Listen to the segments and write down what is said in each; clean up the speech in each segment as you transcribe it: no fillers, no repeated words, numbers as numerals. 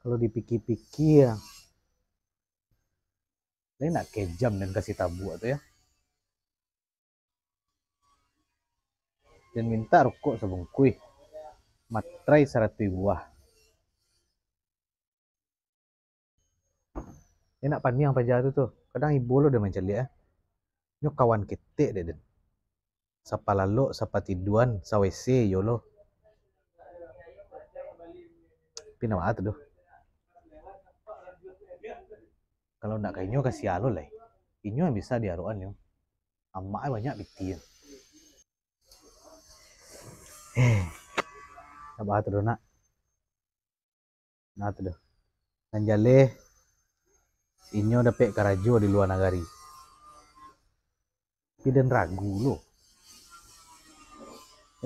Kalau dipikir-pikir, saya nak kejam dan kasih tabu tuh ya. Dan minta rokok sebungkui, matrai 100 buah. Enak panjang apa jatuh tuh. Kadang ibu lo udah menceli ya. Nyok kawan ketek deh den. Sapa lalu, sapa tiduan, sawese yolo. Pina apa tuh. Kalau ndak kayak nyo kasih alo lah. Inyo yang bisa diaruan yo. Amak banyak biti. Apa tuh nak? Nah tuh. Nanjale inyo dapet karajo di luar negari. Piden ragu lo.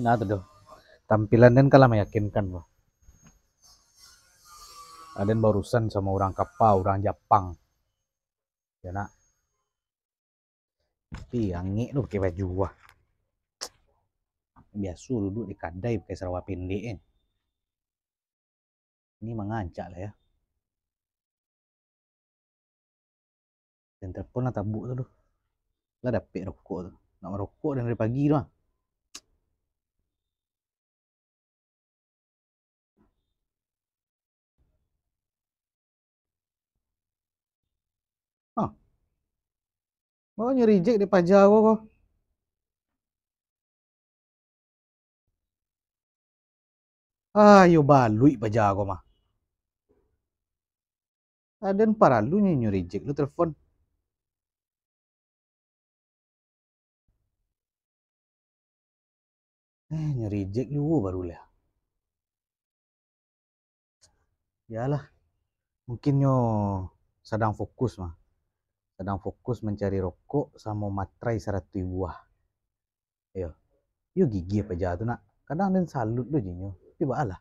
Nah tuh. Tampilan dan kalah meyakinkan loh. Aden barusan sama orang kapau, orang Jepang. Ya nak. Tapi angin lu pakai baju wah. Biasa duduk di kadai pakai sarawak pendek kan. Ini mengancak lah ya. Dan telepon lah tabuk tuh. Lah dapet rokok tuh. Nak merokok dari pagi tuh. Ah. Mau reject di pajak kok. Ayo balui pajak kok mah. Aden paralu nyu reject lu telepon. Nyu reject lu baru lah. Yalah. Mungkin nyo sedang fokus mah. Sedang fokus mencari rokok sama matrai 100 buah. Ayo. Yo gigi apa jatuh nak. Kadang dan salut lu jinyo. Tapi balah.